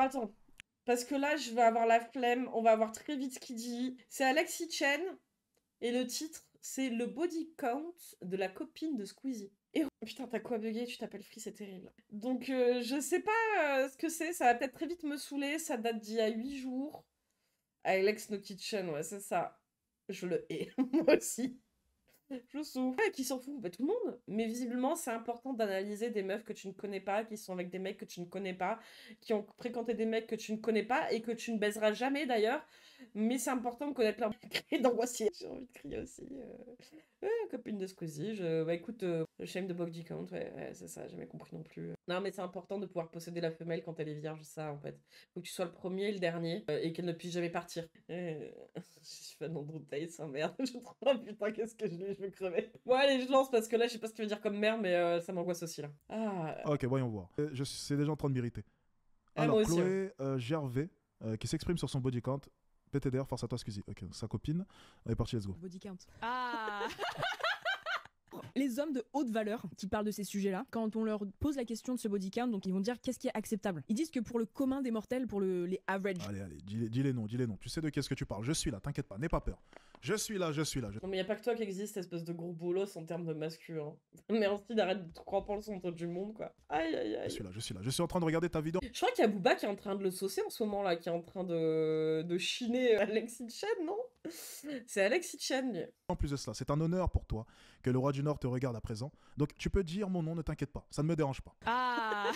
attends. Parce que là, je vais avoir la flemme. On va avoir très vite ce qu'il dit. C'est Alexis Chen. Et le titre, c'est le body count de la copine de Squeezie. Et putain, t'as quoi bugué? Tu t'appelles Free, c'est terrible. Donc, je sais pas ce que c'est. Ça va peut-être très vite me saouler. Ça date d'il y a 8 jours. Alex No Kitchen, ouais, c'est ça. Je le hais. Moi aussi. Je souffre. Ouais, qui s'en fout? Bah, tout le monde. Mais visiblement, c'est important d'analyser des meufs que tu ne connais pas, qui sont avec des mecs que tu ne connais pas, qui ont fréquenté des mecs que tu ne connais pas et que tu ne baiseras jamais d'ailleurs. Mais c'est important de connaître leur crier d'angoissier. J'ai envie de crier aussi. Ouais, copine de Squeezie. Bah écoute, shame de body count, ouais, c'est ça, j'ai jamais compris non plus. Non, mais c'est important de pouvoir posséder la femelle quand elle est vierge, ça en fait. Faut que tu sois le premier et le dernier et qu'elle ne puisse jamais partir. Je suis fan d'Andrew Tate, hein, merde. Je trouve, oh, putain, qu'est-ce que je lis, je veux crever. Bon, allez, je lance parce que là, je sais pas ce que tu veux dire comme merde, mais ça m'angoisse aussi là. Ah, Ok, voyons voir. C'est déjà en train de m'irriter. ah, moi Alors, aussi. Hein. Chloé Gervais, qui s'exprime sur son body count. PTDR, force à toi, Squeezie. Ok, sa copine. Elle est partie, let's go. Body count. Ah. Les hommes de haute valeur qui parlent de ces sujets-là, quand on leur pose la question de ce body count, donc ils vont dire qu'est-ce qui est acceptable. Ils disent que pour le commun des mortels, pour les average. Allez, dis les noms. Tu sais de qu'est-ce que tu parles. Je suis là, t'inquiète pas, n'aie pas peur. Je suis là. Non, mais y a pas que toi qui existe, espèce de gros bolos en termes de masculin. Hein. Merci d'arrêter de te croire pour le centre du monde, quoi. Aïe, aïe, aïe. Je suis là. Je suis en train de regarder ta vidéo. Je crois qu'il y a Booba qui est en train de le saucer en ce moment, là, qui est en train de chiner Alexis Chen, non? C'est Alexis Chen, lui. En plus de cela, c'est un honneur pour toi que le roi du Nord te regarde à présent. Donc tu peux dire mon nom, ne t'inquiète pas, ça ne me dérange pas. Ah.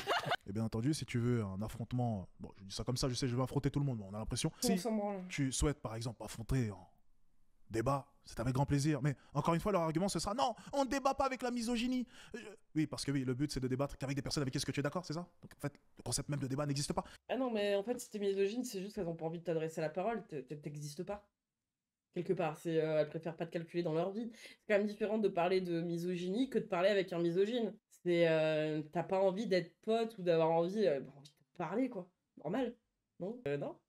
Et bien entendu, si tu veux un affrontement, bon, je dis ça comme ça, je sais, je vais affronter tout le monde, mais on a l'impression. On Si s'en branle. tu souhaites par exemple affronter en débat, c'est avec grand plaisir. Mais encore une fois, leur argument ce sera non, on ne débat pas avec la misogynie. Oui, parce que oui, le but c'est de débattre qu'avec des personnes avec qui est-ce que tu es d'accord, c'est ça? Donc en fait, le concept même de débat n'existe pas. Ah non, mais en fait, si t'es misogyne, c'est juste qu'elles ont pas envie de t'adresser la parole, t'existes pas. Quelque part, elles préfèrent pas te calculer dans leur vie. C'est quand même différent de parler de misogynie que de parler avec un misogyne. T'as pas envie d'être pote ou d'avoir envie de parler, quoi. Normal. Non? Non?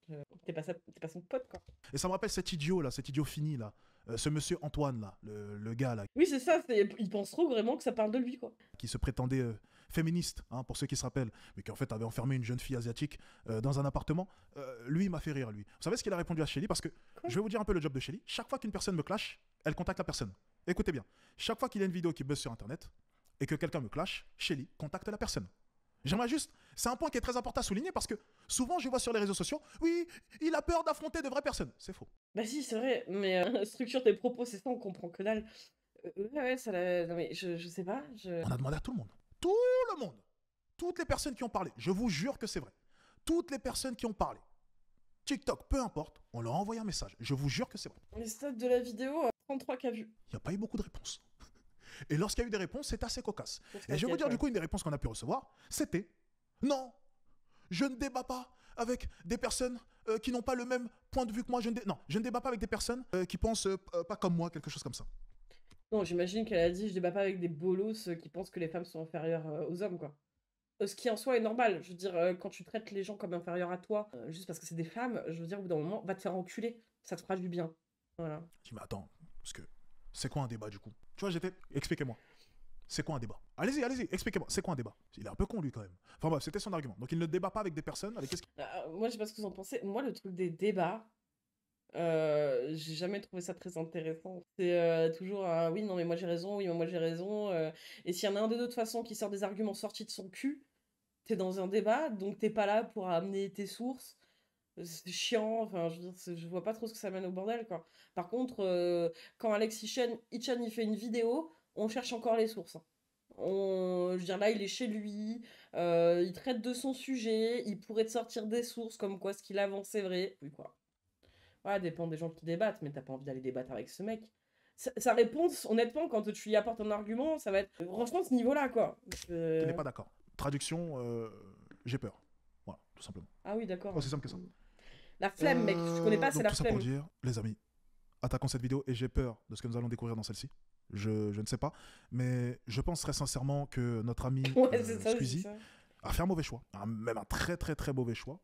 T'es pas son pote, quoi. Et ça me rappelle cet idiot là, cet idiot fini là, ce monsieur Antoine là, le gars là, Oui, c'est ça, il pense trop vraiment que ça parle de lui, quoi. qui se prétendait féministe, hein, pour ceux qui se rappellent, mais qui en fait avait enfermé une jeune fille asiatique dans un appartement. Lui, il m'a fait rire, lui. Vous savez ce qu'il a répondu à Shelly? Parce que je vais vous dire un peu le job de Shelly. Chaque fois qu'une personne me clash, elle contacte la personne. Écoutez bien, chaque fois qu'il y a une vidéo qui buzz sur Internet et que quelqu'un me clash, Shelly contacte la personne. J'aimerais juste, c'est un point qui est très important à souligner parce que souvent je vois sur les réseaux sociaux, oui, il a peur d'affronter de vraies personnes. C'est faux. Bah si, c'est vrai, mais structure tes propos, c'est ça, on comprend que dalle. Ouais, ça l'a... Non mais je sais pas, On a demandé à tout le monde. Tout le monde. Toutes les personnes qui ont parlé. Je vous jure que c'est vrai. Toutes les personnes qui ont parlé. TikTok, peu importe, on leur a envoyé un message. Je vous jure que c'est vrai. Les stats de la vidéo, 33 qu'a vu. Il n'y a pas eu beaucoup de réponses. Et lorsqu'il y a eu des réponses, c'est assez cocasse. Et je vais vous dire du coup, une des réponses qu'on a pu recevoir, c'était non, je ne débat pas avec des personnes qui n'ont pas le même point de vue que moi. Non, je ne débat pas avec des personnes qui pensent pas comme moi, quelque chose comme ça. Non, j'imagine qu'elle a dit je débat pas avec des bolos qui pensent que les femmes sont inférieures aux hommes, quoi. Ce qui en soi est normal. Je veux dire, quand tu traites les gens comme inférieurs à toi, juste parce que c'est des femmes, je veux dire, au bout d'un moment, va te faire enculer. Ça te fera du bien. Voilà. Je dis, mais attends, parce que c'est quoi un débat du coup? Tu vois, expliquez-moi. C'est quoi un débat? Allez-y, expliquez-moi. C'est quoi un débat? Il est un peu con lui quand même. Enfin bref, c'était son argument. Donc il ne débat pas avec des personnes avec qu'est-ce Moi, je sais pas ce que vous en pensez. Moi, le truc des débats, j'ai jamais trouvé ça très intéressant. C'est toujours oui, non, mais moi j'ai raison, oui, mais moi j'ai raison. Et s'il y en a un des deux de toute façon qui sort des arguments sortis de son cul, t'es dans un débat, donc t'es pas là pour amener tes sources. C'est chiant, enfin, je veux dire, je vois pas trop ce que ça mène au bordel, quoi. Par contre, quand Alex Ichan il fait une vidéo, on cherche encore les sources. Hein. Je veux dire, là, il est chez lui, il traite de son sujet, il pourrait te sortir des sources comme quoi ce qu'il avance c'est vrai. Oui, quoi. Ouais, dépend des gens qui débattent, mais t'as pas envie d'aller débattre avec ce mec. Sa réponse, honnêtement, quand tu lui apportes un argument, ça va être franchement ce niveau-là, quoi. Tu n'es pas d'accord. Traduction, j'ai peur. Voilà, tout simplement. Ah oui, d'accord. Aussi simple que ça. La flemme, mec, tu connais pas, c'est donc la tout ça flemme. pour dire, les amis, attaquons cette vidéo et j'ai peur de ce que nous allons découvrir dans celle-ci. Je ne sais pas, mais je pense très sincèrement que notre ami Ouais, c'est ça, Squeezie c'est ça. a fait un mauvais choix, même un très très très mauvais choix.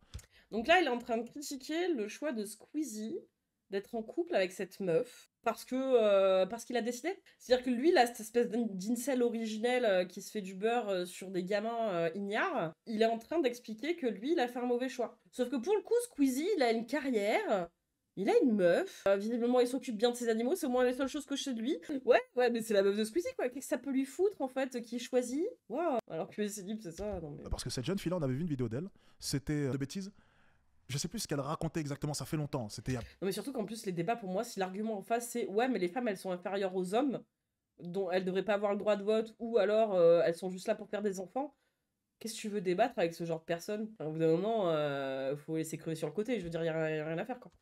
Donc là, il est en train de critiquer le choix de Squeezie d'être en couple avec cette meuf parce qu'il a décidé. C'est-à-dire que lui, là, cette espèce d'incel originel qui se fait du beurre sur des gamins ignares, il est en train d'expliquer que lui, il a fait un mauvais choix. Sauf que pour le coup, Squeezie, il a une carrière, il a une meuf, visiblement il s'occupe bien de ses animaux, c'est au moins les seules choses que je sais de lui. Ouais, mais c'est la meuf de Squeezie, quoi. Qu'est-ce que ça peut lui foutre, en fait, qui choisit? Waouh. Alors que c'est libre, c'est ça, non mais... Parce que cette jeune fille-là, on avait vu une vidéo d'elle. C'était de bêtises. Je sais plus ce qu'elle racontait exactement, ça fait longtemps. C'était il y a... Non mais surtout qu'en plus, les débats, pour moi, si l'argument en face, c'est « Ouais, mais les femmes, elles sont inférieures aux hommes, dont elles devraient pas avoir le droit de vote, ou alors elles sont juste là pour faire des enfants », qu'est-ce que tu veux débattre avec ce genre de personne? Enfin, au bout d'un moment, faut laisser crever sur le côté, je veux dire, y a rien à faire, quoi.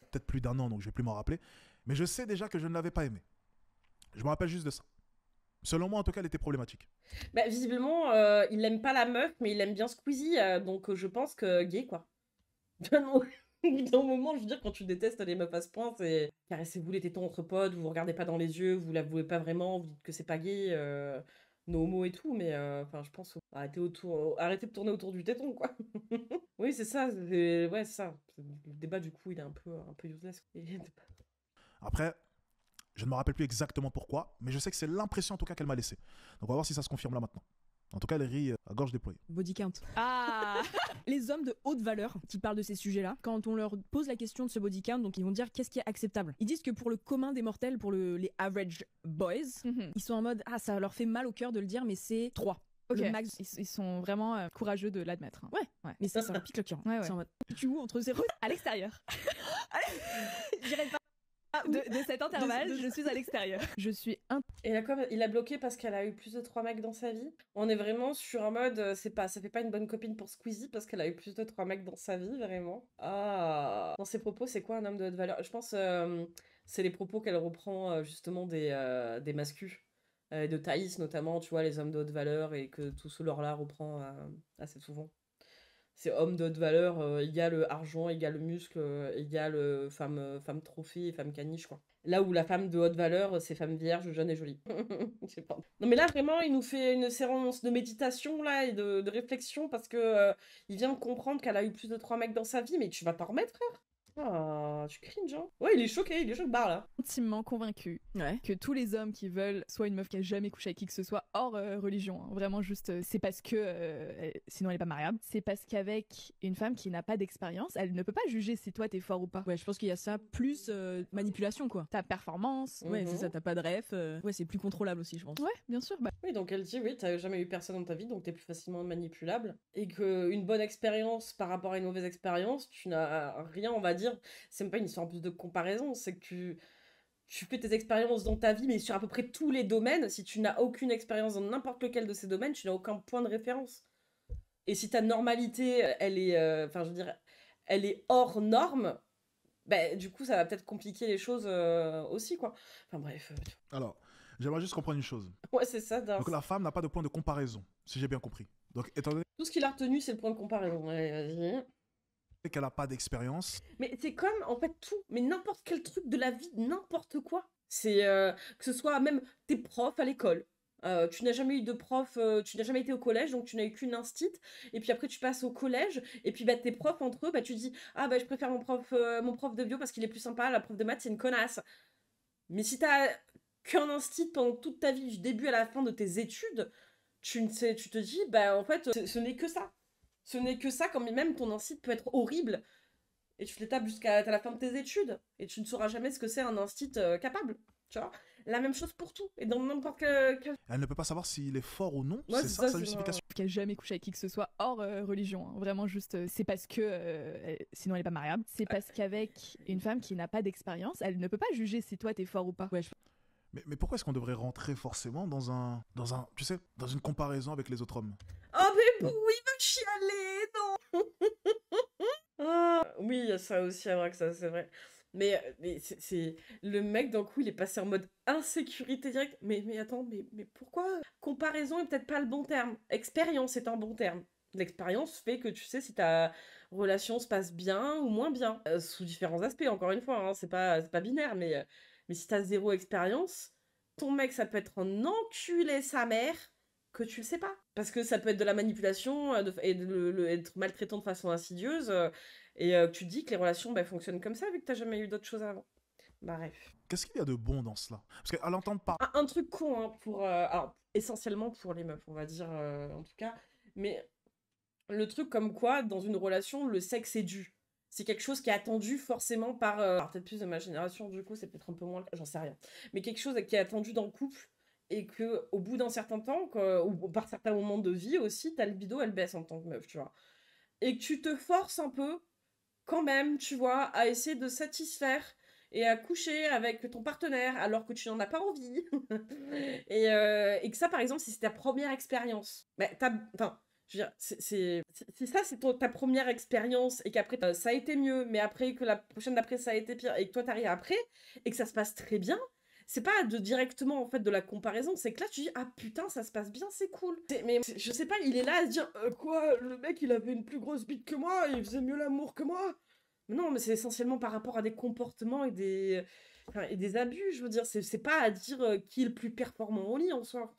peut-être plus d'un an, donc je vais plus m'en rappeler. Mais je sais déjà que je ne l'avais pas aimée. Je me rappelle juste de ça. Selon moi, en tout cas, elle était problématique. Bah, visiblement, il aime pas la meuf, mais il aime bien Squeezie, donc je pense que gay, quoi. Au bout d'un moment, je veux dire, quand tu détestes les meufs à ce point, c'est caressez-vous les tétons entre potes, vous vous regardez pas dans les yeux, vous l'avouez pas vraiment, vous dites que c'est pas gay, no homo et tout, mais enfin, je pense arrêtez de tourner autour du téton, quoi. Oui, c'est ça, ouais, c'est ça. Le débat, du coup, il est un peu useless. Après, je ne me rappelle plus exactement pourquoi, mais je sais que c'est l'impression en tout cas qu'elle m'a laissé. Donc on va voir si ça se confirme là maintenant. En tout cas, elle rit à gorge déployée. Body count. Ah Les hommes de haute valeur qui parlent de ces sujets-là, quand on leur pose la question de ce body count, donc ils vont dire qu'est-ce qui est acceptable. Ils disent que pour le commun des mortels, pour les average boys, ils sont en mode ah ça leur fait mal au cœur de le dire, mais c'est 3. Ok, Le max. ils sont vraiment courageux de l'admettre. Hein. Ouais, mais ça leur pique le cœur. Ouais. C'est en mode tu où entre 0 À l'extérieur. J'irai pas. De cet intervalle, je suis à l'extérieur. Je suis Et là, comme il a bloqué parce qu'elle a eu plus de 3 mecs dans sa vie, on est vraiment sur un mode, ça fait pas une bonne copine pour Squeezie parce qu'elle a eu plus de 3 mecs dans sa vie, vraiment. Ah. Dans ses propos, c'est quoi un homme de haute valeur? Je pense c'est les propos qu'elle reprend justement des mascus. De Thaïs notamment, tu vois, les hommes de haute valeur et que tout ce lore-là reprend assez souvent. C'est homme de haute valeur égale argent, égale muscle, égale femme trophée et femme caniche, quoi. Là où la femme de haute valeur, c'est femme vierge, jeune et jolie. Je sais pas. Non mais là, vraiment, il nous fait une séance de méditation, là, et de réflexion, parce que il vient de comprendre qu'elle a eu plus de 3 mecs dans sa vie, mais tu vas t'en remettre, frère? Ah, tu cringe, hein. Ouais, il est choqué barre, là. intimement convaincue que tous les hommes qui veulent soit une meuf qui a jamais couché avec qui que ce soit hors religion, hein, vraiment juste c'est parce que sinon elle est pas mariable, c'est parce qu'avec une femme qui n'a pas d'expérience, elle ne peut pas juger si toi t'es fort ou pas. Ouais, je pense qu'il y a ça plus manipulation, quoi. Ta performance. Ouais, c'est ça, t'as pas de ref. Ouais, c'est plus contrôlable aussi, je pense. Ouais, bien sûr. Bah. Oui, donc elle dit, oui, t'as jamais eu personne dans ta vie, donc t'es plus facilement manipulable. Et qu'une bonne expérience par rapport à une mauvaise expérience, tu n'as rien, on va dire. C'est même pas une histoire en plus de comparaison, c'est que tu fais tes expériences dans ta vie, mais sur à peu près tous les domaines. Si tu n'as aucune expérience dans n'importe lequel de ces domaines, tu n'as aucun point de référence. Et si ta normalité, elle est, enfin, je veux dire, elle est hors norme, bah, du coup, ça va peut-être compliquer les choses aussi, quoi. Enfin, bref. Alors, j'aimerais juste comprendre une chose. Ouais, c'est ça. Donc la femme n'a pas de point de comparaison, si j'ai bien compris. Donc étant donné Tout ce qu'il a retenu, c'est le point de comparaison. Ouais, vas-y. qu'elle n'a pas d'expérience, Mais c'est comme, en fait, tout. Mais n'importe quel truc de la vie, n'importe quoi. C'est que ce soit même tes profs à l'école. Tu n'as jamais eu de prof, tu n'as jamais été au collège, donc tu n'as eu qu'une instit. Et puis après, tu passes au collège. Et puis bah, tes profs entre eux, bah, tu dis ah bah je préfère mon prof de bio parce qu'il est plus sympa. La prof de maths, c'est une connasse. Mais si t'as qu'un instit pendant toute ta vie, du début à la fin de tes études, tu te dis bah en fait, ce n'est que ça. Ce n'est que ça, quand même ton instit peut être horrible. Et tu te les tapes jusqu'à la fin de tes études. Et tu ne sauras jamais ce que c'est un instit capable. Tu vois, la même chose pour tout. Et dans n'importe quel... elle ne peut pas savoir s'il est fort ou non. Ouais, c'est c'est ça ça, sa c'est justification. Qui a jamais couché avec qui que ce soit hors religion, hein. Vraiment juste c'est parce que sinon elle est pas mariable, c'est parce qu'avec une femme qui n'a pas d'expérience, elle ne peut pas juger si toi t'es fort ou pas. Ouais, Mais pourquoi est-ce qu'on devrait rentrer forcément dans un, tu sais, dans une comparaison avec les autres hommes? Oh mais oui, il va chialer, non. Ah, oui, il y a ça aussi, à vrai que ça, c'est vrai. Mais c'est... Le mec, d'un coup, il est passé en mode insécurité directe. Mais attends, mais pourquoi? Comparaison est peut-être pas le bon terme. Expérience est un bon terme. L'expérience fait que tu sais si ta relation se passe bien ou moins bien. Sous différents aspects, encore une fois, hein, c'est pas binaire, mais si t'as 0 expérience, ton mec, ça peut être un enculé sa mère, que tu le sais pas. Parce que ça peut être de la manipulation et être maltraitant de façon insidieuse. Et tu te dis que les relations fonctionnent comme ça vu que t'as jamais eu d'autres choses avant. Bref. Qu'est-ce qu'il y a de bon dans cela? Parce qu'à l'entendre parler... Un truc con, hein, alors, essentiellement pour les meufs, on va dire, en tout cas. Mais le truc comme quoi, dans une relation, le sexe est dû. C'est quelque chose qui est attendu forcément par... alors peut-être plus de ma génération, du coup, c'est peut-être un peu moins... J'en sais rien. Mais quelque chose qui est attendu dans le couple et qu'au bout d'un certain temps, ou par certains moments de vie aussi, ta libido, elle baisse en tant que meuf, tu vois. Et que tu te forces un peu, quand même, tu vois, à essayer de satisfaire et à coucher avec ton partenaire alors que tu n'en as pas envie. et que ça, par exemple, si c'est ta première expérience, enfin, je veux dire, si ça, c'est ta première expérience et qu'après, ça a été mieux, mais après, que la prochaine d'après, ça a été pire, et que toi, t'arrives après, et que ça se passe très bien, c'est pas directement, en fait, de la comparaison, c'est que là, tu dis, ah putain, ça se passe bien, c'est cool. Mais je sais pas, il est là à se dire, quoi, le mec, il avait une plus grosse bite que moi, il faisait mieux l'amour que moi. Non, mais c'est essentiellement par rapport à des comportements et des abus, je veux dire. C'est pas à dire qui est le plus performant au lit en soi.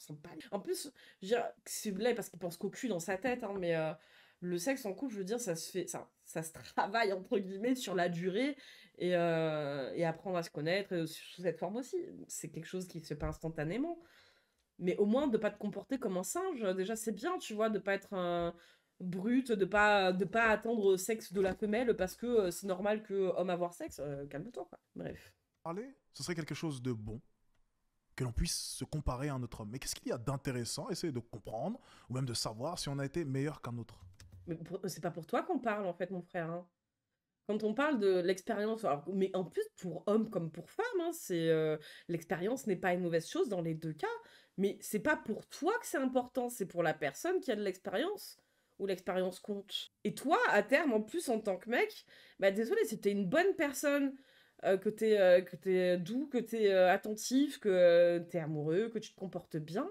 En plus, je veux dire, c'est laid parce qu'il pense qu'au cul dans sa tête, hein, mais le sexe en couple, je veux dire, ça se travaille, entre guillemets, sur la durée et apprendre à se connaître sous cette forme aussi. C'est quelque chose qui se fait pas instantanément. Mais au moins, de pas te comporter comme un singe, déjà, c'est bien, tu vois, de pas être un brute, de pas attendre sexe de la femelle parce que c'est normal que homme avoir sexe. Calme-toi, quoi. Bref. Parler, ce serait quelque chose de bon, que l'on puisse se comparer à un autre homme. Mais qu'est-ce qu'il y a d'intéressant, essayer de comprendre, ou même de savoir si on a été meilleur qu'un autre? Mais c'est pas pour toi qu'on parle, en fait, mon frère, hein. Quand on parle de l'expérience, mais en plus pour homme comme pour femme, hein, l'expérience n'est pas une mauvaise chose dans les deux cas, mais c'est pas pour toi que c'est important, c'est pour la personne qui a de l'expérience, où l'expérience compte. Et toi, à terme, en plus en tant que mec, désolé, si t'es une bonne personne, que t'es doux, que t'es attentif, que t'es amoureux, que tu te comportes bien,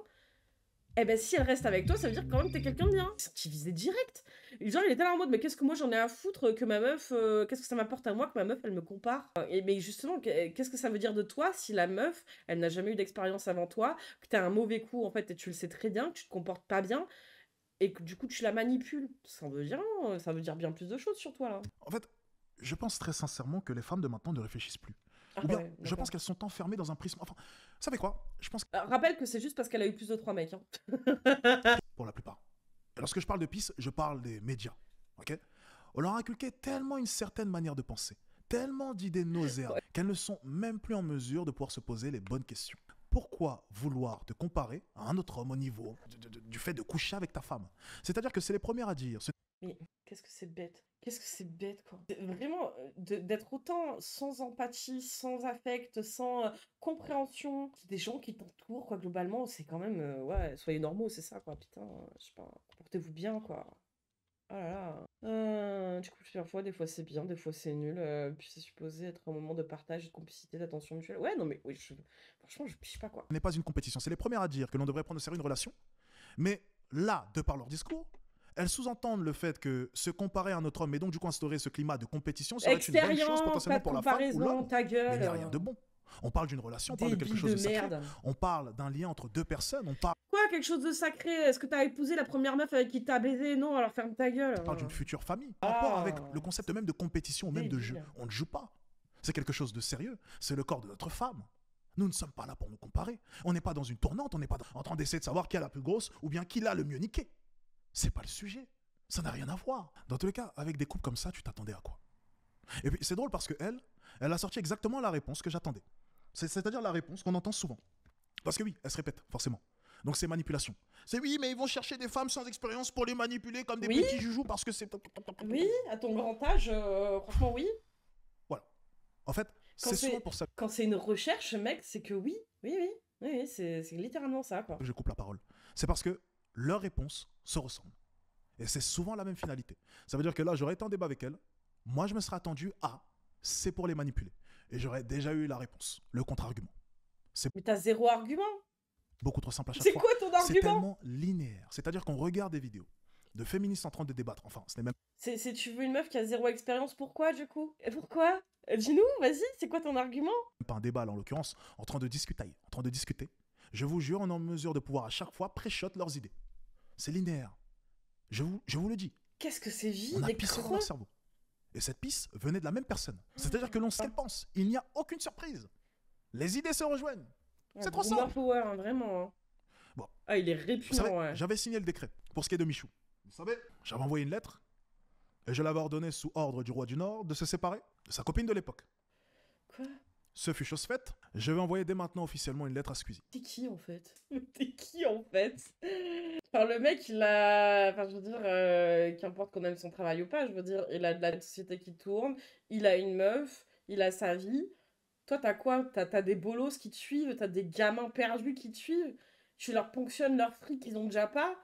eh ben si elle reste avec toi, ça veut dire quand même que t'es quelqu'un de bien. Tu visais direct. Genre, il était là en mode, mais qu'est-ce que moi j'en ai à foutre que ma meuf, qu'est-ce que ça m'apporte à moi que ma meuf, elle me compare? Et mais justement, qu'est-ce que ça veut dire de toi si la meuf, elle n'a jamais eu d'expérience avant toi, que t'as un mauvais coup en fait, et tu le sais très bien, que tu te comportes pas bien, et que du coup tu la manipules? Ça veut dire bien plus de choses sur toi là. En fait, je pense très sincèrement que les femmes de maintenant ne réfléchissent plus. Ah Ou bien, ouais, je d'accord. pense qu'elles sont enfermées dans un prisme... Enfin, vous savez quoi? Je pense que Rappelle que c'est juste parce qu'elle a eu plus de 3 mecs. Hein. pour la plupart. Et lorsque je parle de pisse, je parle des médias. Ok? On leur a inculqué tellement une certaine manière de penser, tellement d'idées nauséabondes, qu'elles ne sont même plus en mesure de pouvoir se poser les bonnes questions. Pourquoi vouloir te comparer à un autre homme au niveau du fait de coucher avec ta femme? C'est-à-dire que c'est les premières à dire... Mais qu'est-ce que c'est bête? Qu'est-ce que c'est bête, quoi. Vraiment, d'être autant sans empathie, sans affect, sans compréhension des gens qui t'entourent, quoi, globalement, c'est quand même... ouais, soyez normaux, c'est ça, quoi, putain, je sais pas, comportez-vous bien, quoi. Oh là là. Du coup, plusieurs fois, des fois c'est bien, des fois c'est nul, puis c'est supposé être un moment de partage, de complicité, d'attention mutuelle. Ouais, non, mais oui, franchement, je piche pas, quoi. Ce n'est pas une compétition. C'est les premières à dire que l'on devrait prendre au sérieux une relation. Mais là, de par leur discours, elles sous-entendent le fait que se comparer à un autre homme et donc du coup instaurer ce climat de compétition serait une bonne chose potentiellement pour la femme ou l'homme. Ta gueule. Mais il n'y a rien de bon. On parle d'une relation, on parle de quelque Débile chose de de sacré. merde. On parle d'un lien entre deux personnes. On parle Quoi, quelque chose de sacré? Est-ce que t'as épousé la première meuf avec qui t'as baisé? Non, alors ferme ta gueule. d'une future famille. En rapport avec le concept même de compétition ou même de Débile. jeu. On ne joue pas. C'est quelque chose de sérieux. C'est le corps de notre femme. Nous ne sommes pas là pour nous comparer. On n'est pas dans une tournante. On n'est pas en train d'essayer de savoir qui a la plus grosse ou bien qui l'a le mieux niqué. C'est pas le sujet. Ça n'a rien à voir. Dans tous les cas, avec des couples comme ça, tu t'attendais à quoi? Et puis c'est drôle parce que elle a sorti exactement la réponse que j'attendais. C'est-à-dire la réponse qu'on entend souvent. Parce que oui, elle se répète, forcément. Donc c'est manipulation. C'est oui, mais ils vont chercher des femmes sans expérience pour les manipuler comme des petits joujoux parce que c'est... Oui, à ton grand âge, franchement, oui. Voilà. En fait, c'est souvent pour ça Quand c'est une recherche, mec, c'est que oui, c'est littéralement ça, quoi. que je coupe la parole. C'est parce que leurs réponses se ressemblent. Et c'est souvent la même finalité. Ça veut dire que là, j'aurais été en débat avec elle. Moi, je me serais attendu à c'est pour les manipuler. Et j'aurais déjà eu la réponse, le contre-argument. Mais t'as zéro argument. Beaucoup trop simple à chaque C'est fois. quoi ton C'est argument? tellement linéaire. C'est-à-dire qu'on regarde des vidéos de féministes en train de débattre. Enfin, ce n'est même Tu veux une meuf qui a zéro expérience, pourquoi, du coup? Et pourquoi? Dis-nous, vas-y, c'est quoi ton argument? pas un débat, là, en l'occurrence, en train de discuter. Je vous jure, on est en mesure de pouvoir à chaque fois pré-shot leurs idées. C'est linéaire. Je vous le dis. Qu'est-ce que c'est On vide a et pissé dans creux. leur cerveau. Et cette pisse venait de la même personne. C'est-à-dire que l'on sait ce qu'elle pense. Il n'y a aucune surprise. Les idées se rejoignent. C'est trop Boomer simple. power, hein, vraiment. Hein. Bon. Ah, il est Vous savez, répugnant, ouais. j'avais signé le décret pour ce qui est de Michou. Vous savez, j'avais envoyé une lettre et je l'avais ordonné sous ordre du roi du Nord de se séparer de sa copine de l'époque. Quoi? Ce fut chose faite. Je vais envoyer dès maintenant officiellement une lettre à Squeezie. T'es qui en fait? T'es qui en fait? Enfin, le mec, il a. Enfin, je veux dire, qu'importe qu'on aime son travail ou pas, je veux dire, il a de la société qui tourne, il a une meuf, il a sa vie. Toi, t'as quoi? T'as des bolos qui te suivent, t'as des gamins perdus qui te suivent. Tu leur ponctionnes leur fric qu'ils ont déjà pas.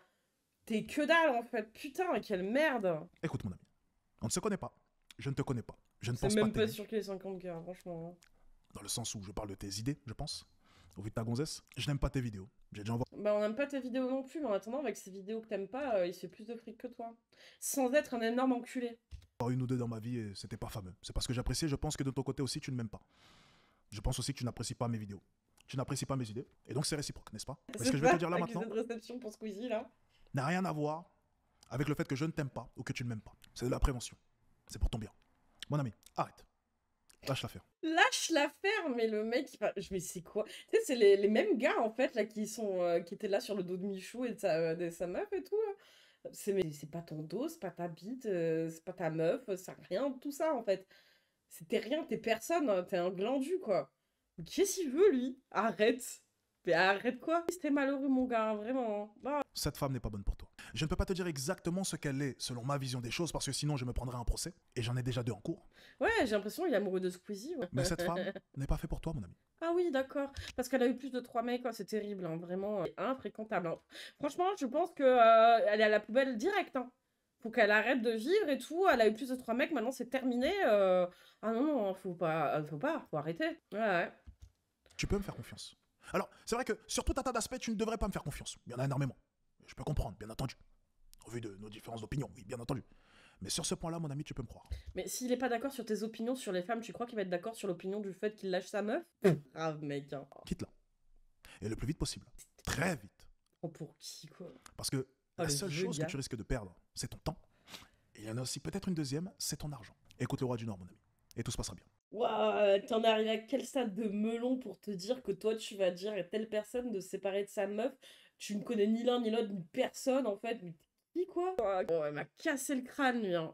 T'es que dalle en fait. Putain, quelle merde! Écoute mon ami, on ne se connaît pas. Je ne te connais pas. Je ne C'est pense même pas pas t'aimer. sûr qu'il ait 50 gars, franchement. Hein. Dans le sens où je parle de tes idées, je pense. Au vu de ta gonzesse, je n'aime pas tes vidéos. J'ai déjà envoyé Bah, on n'aime pas tes vidéos non plus, mais en attendant, avec ces vidéos que t'aimes pas, il se fait plus de fric que toi. Sans être un énorme enculé. une ou deux dans ma vie et c'était pas fameux. C'est parce que j'appréciais, je pense que de ton côté aussi tu ne m'aimes pas. Je pense aussi que tu n'apprécies pas mes vidéos. Tu n'apprécies pas mes idées. Et donc c'est réciproque, n'est-ce pas? Parce que je vais te dire là maintenant Accusé de réception pour Squeezie, là. n'a rien à voir avec le fait que je ne t'aime pas ou que tu ne m'aimes pas. C'est de la prévention. C'est pour ton bien. Mon ami, arrête. Lâche l'affaire. Lâche l'affaire, mais le mec, mais c'est quoi? Tu sais, c'est les mêmes gars, en fait, là, qui étaient là sur le dos de Michou et de sa meuf et tout. Mais c'est pas ton dos, c'est pas ta bite, c'est pas ta meuf, c'est rien de tout ça, en fait. T'es rien, t'es personne, hein, t'es un glandu, quoi. Mais qu'est-ce qu'il veut, lui? Arrête. Mais arrête quoi? C'était malheureux, mon gars, hein, vraiment. Ah. Cette femme n'est pas bonne pour toi. Je ne peux pas te dire exactement ce qu'elle est selon ma vision des choses parce que sinon je me prendrais un procès et j'en ai déjà 2 en cours. Ouais, j'ai l'impression qu'il est amoureux de Squeezie. Ouais. Mais cette femme n'est pas faite pour toi, mon ami. Ah oui, d'accord. Parce qu'elle a eu plus de 3 mecs, quoi. C'est terrible, hein, vraiment infréquentable. Hein. Franchement, je pense que elle est à la poubelle direct. Hein. Faut qu'elle arrête de vivre et tout. Elle a eu plus de 3 mecs, maintenant c'est terminé. Ah non, non, faut arrêter. Ouais. Tu peux me faire confiance. Alors, c'est vrai que sur tout un tas d'aspects, tu ne devrais pas me faire confiance. Il y en a énormément. Je peux comprendre, bien entendu. Au vu de nos différences d'opinion, oui, bien entendu. Mais sur ce point-là, mon ami, tu peux me croire. Mais s'il est pas d'accord sur tes opinions sur les femmes, tu crois qu'il va être d'accord sur l'opinion du fait qu'il lâche sa meuf? Grave, mec. Hein. Quitte-la. Et le plus vite possible. Très vite. Oh, pour qui, quoi? Parce que la le seule vieux chose gars. que tu risques de perdre, c'est ton temps. Et il y en a aussi peut-être une deuxième, c'est ton argent. Écoute le roi du Nord, mon ami. Et tout se passera bien. Waouh, t'en arrives à quel stade de melon pour te dire que toi tu vas dire à telle personne de se séparer de sa meuf? Tu ne connais ni l'un ni l'autre ni personne en fait. Mais t'es qui quoi? Oh, il m'a cassé le crâne lui. Hein.